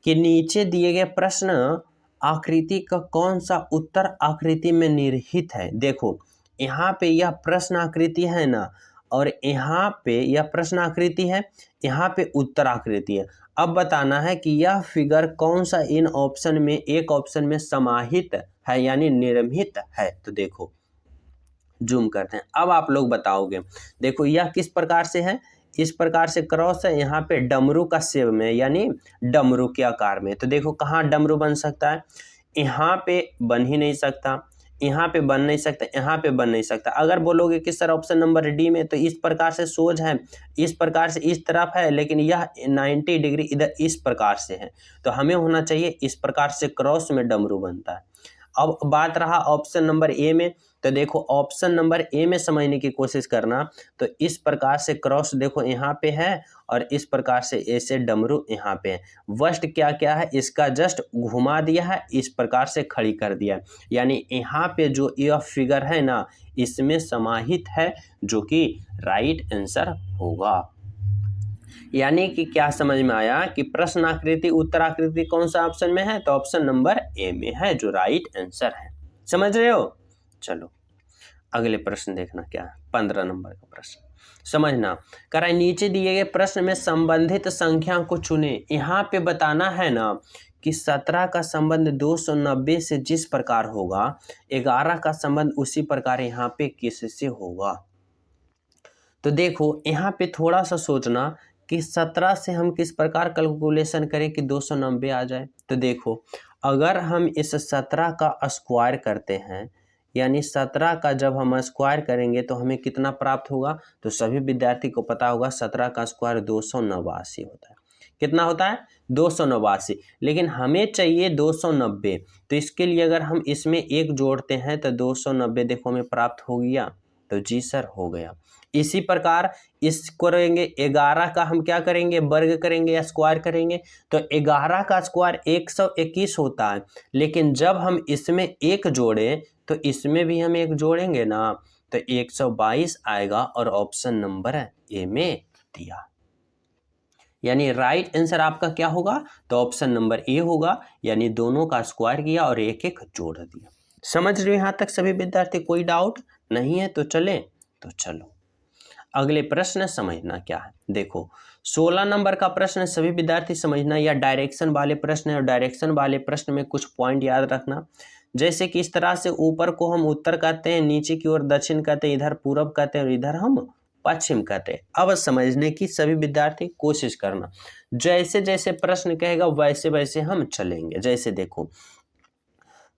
कि नीचे दिए गए प्रश्न आकृति का कौन सा उत्तर आकृति में निहित है। देखो यहाँ पे यह प्रश्न आकृति है ना, और यहाँ पे यह प्रश्न आकृति है, यहाँ पे उत्तर आकृति है। अब बताना है कि यह फिगर कौन सा इन ऑप्शन में, एक ऑप्शन में समाहित है यानी निर्मित है। तो देखो जूम करते हैं, अब आप लोग बताओगे। देखो यह किस प्रकार से है, इस प्रकार से क्रॉस है, यहाँ पे डमरू का शेप में यानी डमरू के आकार में। तो देखो कहाँ डमरू बन सकता है, यहाँ पे बन ही नहीं सकता, यहाँ पे बन नहीं सकता, यहाँ पे बन नहीं सकता। अगर बोलोगे कि सर ऑप्शन नंबर डी में, तो इस प्रकार से सोज है, इस प्रकार से इस तरफ है, लेकिन यह 90 डिग्री इधर इस प्रकार से है, तो हमें होना चाहिए इस प्रकार से क्रॉस में डमरू बनता है। अब बात रहा ऑप्शन नंबर ए में, तो देखो ऑप्शन नंबर ए में समझने की कोशिश करना। तो इस प्रकार से क्रॉस देखो यहाँ पे है, और इस प्रकार से ऐसे डमरू यहाँ पे है। वस्ट क्या क्या है, इसका जस्ट घुमा दिया है, इस प्रकार से खड़ी कर दिया, यानी यहाँ पे जो यह फिगर है ना इसमें समाहित है, जो कि राइट आंसर होगा। यानी कि क्या समझ में आया कि प्रश्न आकृति उत्तर आकृति कौन सा ऑप्शन में है, तो ऑप्शन नंबर ए में है, जो राइट आंसर है। समझ रहे हो? चलो अगले प्रश्न देखना क्या है, 15 नंबर का प्रश्न समझना। कराए नीचे दिए गए प्रश्न में संबंधित संख्या को चुने। यहाँ पे बताना है ना कि 17 का संबंध 290 से जिस प्रकार होगा, 11 का संबंध उसी प्रकार यहाँ पे किससे होगा। तो देखो यहाँ पे थोड़ा सा सोचना कि 17 से हम किस प्रकार कैलकुलेशन करें कि 290 आ जाए। तो देखो अगर हम इस 17 का स्क्वायर करते हैं, यानी 17 का जब हम स्क्वायर करेंगे तो हमें कितना प्राप्त होगा, तो सभी विद्यार्थी को पता होगा 17 का स्क्वायर 289 होता है। कितना होता है, 289, लेकिन हमें चाहिए 290। तो इसके लिए अगर हम इसमें एक जोड़ते हैं तो 290 देखो हमें प्राप्त हो गया, तो जी सर हो गया। इसी प्रकार इस करेंगे, 11 का हम क्या करेंगे, वर्ग करेंगे या स्क्वायर करेंगे, तो 11 का स्क्वायर 121 होता है, लेकिन जब हम इसमें एक जोड़ें तो इसमें भी हम एक जोड़ेंगे ना, तो 122 आएगा, और ऑप्शन नंबर ए में दिया। यानी राइट आंसर आपका क्या होगा, तो ऑप्शन नंबर ए होगा, यानी दोनों का स्क्वायर किया और एक एक जोड़ दिया। समझ रहे हो यहाँ तक सभी विद्यार्थी? कोई डाउट नहीं है? तो चले, तो चलो अगले प्रश्न समझना क्या है। देखो 16 नंबर का प्रश्न सभी विद्यार्थी समझना, या डायरेक्शन वाले प्रश्न है, और डायरेक्शन वाले प्रश्न में कुछ पॉइंट याद रखना। जैसे कि इस तरह से ऊपर को हम उत्तर कहते हैं, नीचे की ओर दक्षिण कहते हैं, इधर पूरब कहते हैं और इधर हम पश्चिम कहते हैं। अब समझने की सभी विद्यार्थी कोशिश करना, जैसे जैसे प्रश्न कहेगा वैसे वैसे हम चलेंगे। जैसे देखो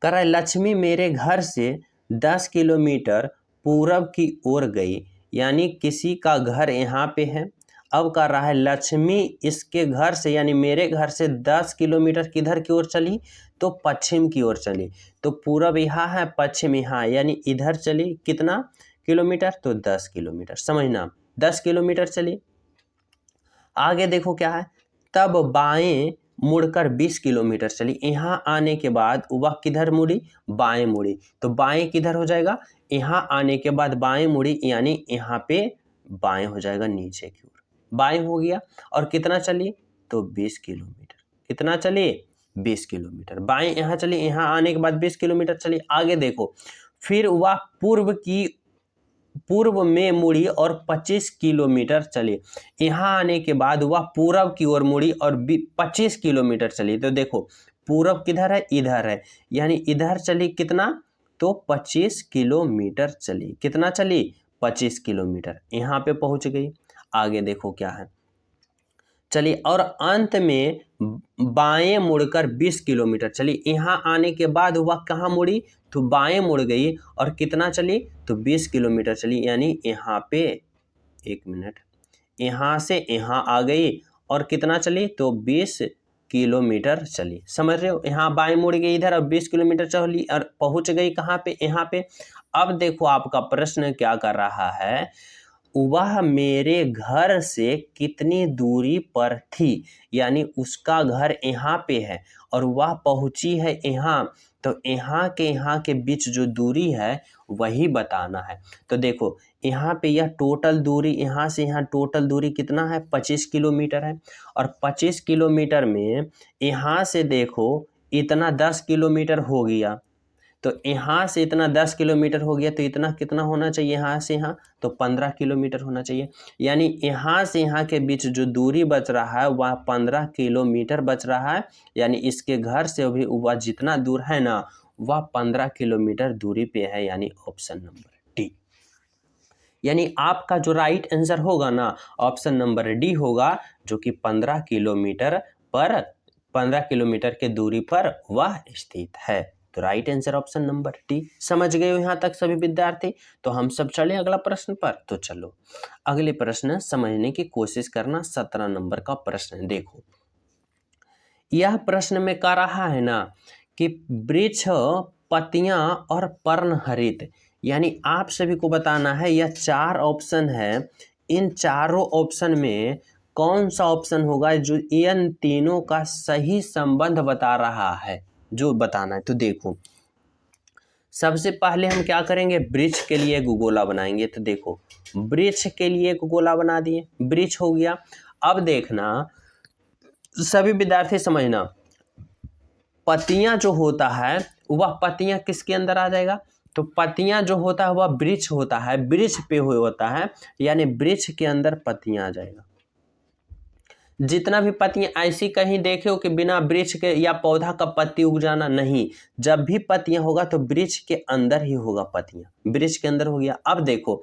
कह रहा है लक्ष्मी मेरे घर से 10 किलोमीटर पूरब की ओर गई, यानी किसी का घर यहाँ पे है। अब कह रहा है लक्ष्मी इसके घर से यानी मेरे घर से 10 किलोमीटर किधर की ओर चली, तो पश्चिम की ओर चली। तो पूरब यहाँ है, पश्चिम यहाँ, यानी इधर चली कितना किलोमीटर, तो 10 किलोमीटर। समझना 10 किलोमीटर चली। आगे देखो क्या है, तब बाएं मुड़कर 20 किलोमीटर चली। यहाँ आने के बाद वह किधर मुड़ी, बाएं मुड़ी। तो बाएं किधर हो जाएगा, यहाँ आने के बाद बाएं मुड़ी, यानी यहाँ पे बाएं हो जाएगा नीचे की ओर, बाएं हो गया। और कितना चली, तो 20 किलोमीटर। कितना चली, 20 किलोमीटर। बाएं यहाँ चली, यहाँ आने के बाद 20 किलोमीटर चली। आगे देखो फिर वह पूर्व में मुड़ी और 25 किलोमीटर चली। यहाँ आने के बाद वह पूरब की ओर मुड़ी और 25 किलोमीटर चली। तो देखो पूरब किधर है, इधर है, यानी इधर चली कितना, तो 25 किलोमीटर चली। कितना चली, 25 किलोमीटर। यहाँ पे पहुंच गई। आगे देखो क्या है, चलिए, और अंत में बाएं मुड़कर 20 किलोमीटर चली। यहाँ आने के बाद वह कहाँ मुड़ी, तो बाएं मुड़ गई और कितना चली, तो 20 किलोमीटर चली। यानी यहाँ पे, एक मिनट, यहाँ से यहाँ आ गई और कितना चली, तो 20 किलोमीटर चली। समझ रहे हो, यहाँ बाएं मुड़ गई इधर और 20 किलोमीटर चली और पहुंच गई कहाँ पे, यहाँ पे। अब देखो आपका प्रश्न क्या कर रहा है, वह मेरे घर से कितनी दूरी पर थी, यानी उसका घर यहाँ पे है और वह पहुंची है यहाँ। तो यहाँ के बीच जो दूरी है वही बताना है। तो देखो यहाँ पे यह टोटल दूरी, यहाँ से यहाँ टोटल दूरी कितना है, 25 किलोमीटर है। और 25 किलोमीटर में यहाँ से देखो इतना 10 किलोमीटर हो गया, तो यहाँ से इतना 10 किलोमीटर हो गया, तो इतना कितना होना चाहिए, यहाँ से यहाँ, तो 15 किलोमीटर होना चाहिए। यानी यहाँ से यहाँ के बीच जो दूरी बच रहा है वह 15 किलोमीटर बच रहा है। यानी इसके घर से भी वह जितना दूर है ना, वह 15 किलोमीटर दूरी पे है, यानी ऑप्शन नंबर डी। यानी आपका जो राइट आंसर होगा ना, ऑप्शन नंबर डी होगा, जो कि 15 किलोमीटर के दूरी पर वह स्थित है। तो right answer option number D. समझ गए हो यहाँ तक सभी विद्यार्थी। तो हम सब चले अगला प्रश्न पर। तो चलो अगले प्रश्न समझने की कोशिश करना। 17 नंबर का प्रश्न देखो, यह प्रश्न में कह रहा है ना कि वृक्ष, पत्तियां और पर्णहरित, यानी आप सभी को बताना है यह 4 ऑप्शन है, इन चारों ऑप्शन में कौन सा ऑप्शन होगा जो इन तीनों का सही संबंध बता रहा है, जो बताना है। तो देखो सबसे पहले हम क्या करेंगे, वृक्ष के लिए गोला बनाएंगे। तो देखो वृक्ष के लिए गोला बना दिए, वृक्ष हो गया। अब देखना सभी विद्यार्थी समझना, पत्तियां जो होता है वह पत्तियां किसके अंदर आ जाएगा, तो पत्तियां जो होता है वह वृक्ष होता है, वृक्ष पे होता है, यानी वृक्ष के अंदर पत्तियां आ जाएगा। जितना भी पत्तियां ऐसी कहीं देखे हो कि बिना वृक्ष के या पौधा का पत्ती उग जाना, नहीं, जब भी पत्तियां होगा तो वृक्ष के अंदर ही होगा, पत्तियां वृक्ष के अंदर हो गया। अब देखो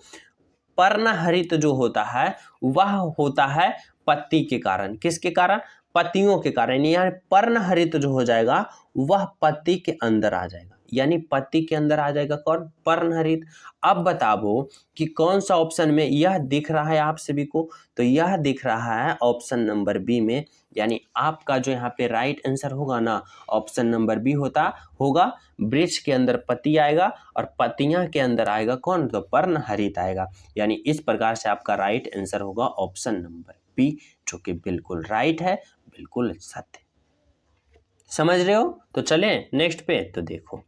पर्णहरित जो होता है वह होता है पत्ती के कारण, किसके कारण, पत्तियों के कारण। यानी पर्णहरित जो हो जाएगा वह पत्ती के अंदर आ जाएगा, यानी पत्ती के अंदर आ जाएगा कौन, पर्णहरित। अब बताओ कि कौन सा ऑप्शन में यह दिख रहा है आप सभी को, तो यह दिख रहा है ऑप्शन नंबर बी में। यानी आपका जो यहाँ पे राइट आंसर होगा ना, ऑप्शन नंबर बी होगा, वृक्ष के अंदर पत्ती आएगा और पत्तियां के अंदर आएगा कौन, तो पर्णहरित आएगा। यानी इस प्रकार से आपका राइट आंसर होगा ऑप्शन नंबर बी, जो कि बिल्कुल राइट है, बिल्कुल सत्य। समझ रहे हो। तो चले नेक्स्ट पे। तो देखो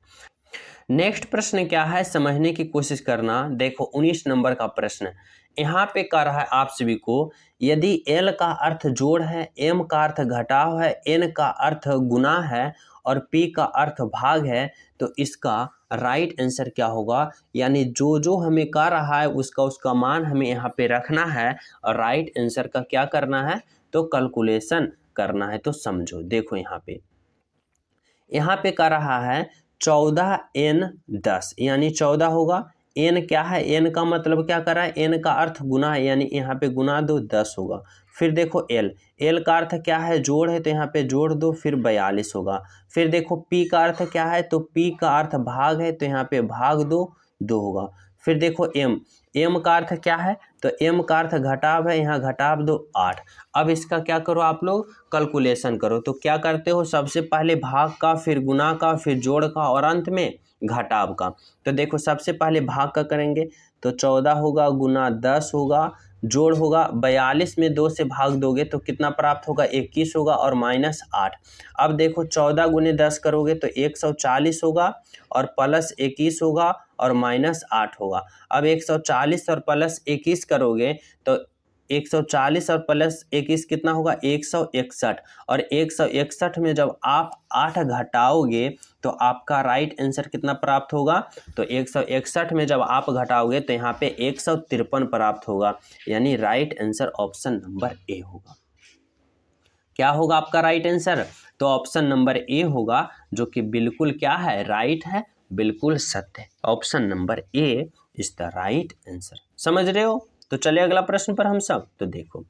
नेक्स्ट प्रश्न क्या है, समझने की कोशिश करना। देखो 19 नंबर का प्रश्न, यहाँ पे कह रहा है आप सभी को, यदि L का अर्थ जोड़ है, M का अर्थ घटाव है, N का अर्थ गुना है और P का अर्थ भाग है, तो इसका राइट आंसर क्या होगा। यानी जो जो हमें कह रहा है उसका मान हमें यहाँ पे रखना है और राइट आंसर का क्या करना है, तो कैलकुलेशन करना है। तो समझो, देखो यहाँ पे कह रहा है 14n 10, यानी 14 होगा। n क्या है, n का मतलब क्या कर रहा है, n का अर्थ गुना है, यानी यहाँ पे गुना दो 10 होगा। फिर देखो l का अर्थ क्या है, जोड़ है, तो यहाँ पे जोड़ दो, फिर 42 होगा। फिर देखो p का अर्थ क्या है, तो p का अर्थ भाग है, तो यहाँ पे भाग दो 2 होगा। फिर देखो m का अर्थ क्या है, तो m का अर्थ घटाव है, यहाँ घटाव दो 8। अब इसका क्या करो आप लोग, कैलकुलेशन करो। तो क्या करते हो, सबसे पहले भाग का, फिर गुना का, फिर जोड़ का और अंत में घटाव का। तो देखो सबसे पहले भाग का करेंगे, तो 14 होगा, गुना 10 होगा, जोड़ होगा 42 में 2 से भाग दोगे तो कितना प्राप्त होगा, 21 होगा और -8। अब देखो 14 गुने 10 करोगे तो 140 होगा और प्लस 21 होगा और -8 होगा। अब 140 और प्लस 21 करोगे तो 140 और प्लस 21 कितना होगा, 161। और 161 में जब आप 8 घटाओगे तो आपका राइट आंसर कितना प्राप्त होगा, तो 161 में जब आप घटाओगे तो यहाँ पे 153 प्राप्त होगा। यानी right answer option number A होगा। क्या होगा आपका राइट आंसर, तो ऑप्शन नंबर ए होगा, जो कि बिल्कुल क्या है, राइट है, बिल्कुल सत्य है। Option number A is the right answer. समझ रहे हो। तो चले अगला प्रश्न पर हम सब। तो देखो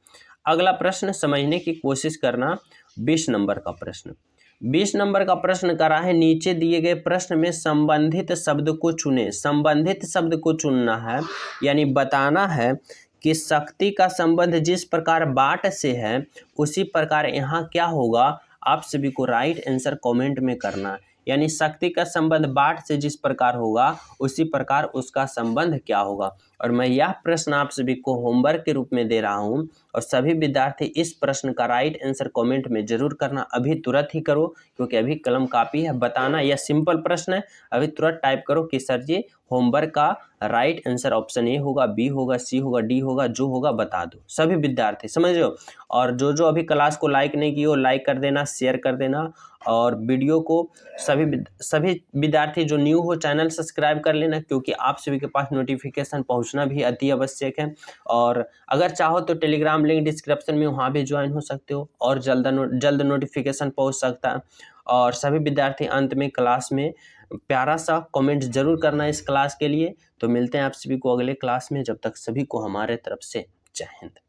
अगला प्रश्न समझने की कोशिश करना। 20 नंबर का प्रश्न, 20 नंबर का प्रश्न करा है, नीचे दिए गए प्रश्न में संबंधित शब्द को चुने। संबंधित शब्द को चुनना है, यानी बताना है कि शक्ति का संबंध जिस प्रकार बाट से है उसी प्रकार यहाँ क्या होगा। आप सभी को राइट आंसर कमेंट में करना है। यानी शक्ति का संबंध बाट से जिस प्रकार होगा उसी प्रकार उसका संबंध क्या होगा। और मैं यह प्रश्न आप सभी को होमवर्क के रूप में दे रहा हूं और सभी विद्यार्थी इस प्रश्न का राइट आंसर कमेंट में जरूर करना। अभी तुरंत ही करो, क्योंकि अभी कलम कापी है। बताना यह सिंपल प्रश्न है, अभी तुरंत टाइप करो कि सर जी होमवर्क का राइट आंसर ऑप्शन ए होगा, बी होगा, सी होगा, डी होगा, जो होगा बता दो। सभी विद्यार्थी समझ लो। और जो जो अभी क्लास को लाइक नहीं किए हो लाइक कर देना, शेयर कर देना। और वीडियो को सभी विद्यार्थी जो न्यू हो चैनल सब्सक्राइब कर लेना, क्योंकि आप सभी के पास नोटिफिकेशन पहुंचना भी अति आवश्यक है। और अगर चाहो तो टेलीग्राम लिंक डिस्क्रिप्शन में, वहाँ भी ज्वाइन हो सकते हो और जल्द नोटिफिकेशन पहुंच सकता है। और सभी विद्यार्थी अंत में क्लास में प्यारा सा कमेंट जरूर करना इस क्लास के लिए। तो मिलते हैं आप सभी को अगले क्लास में, जब तक सभी को हमारे तरफ से जय हिंद।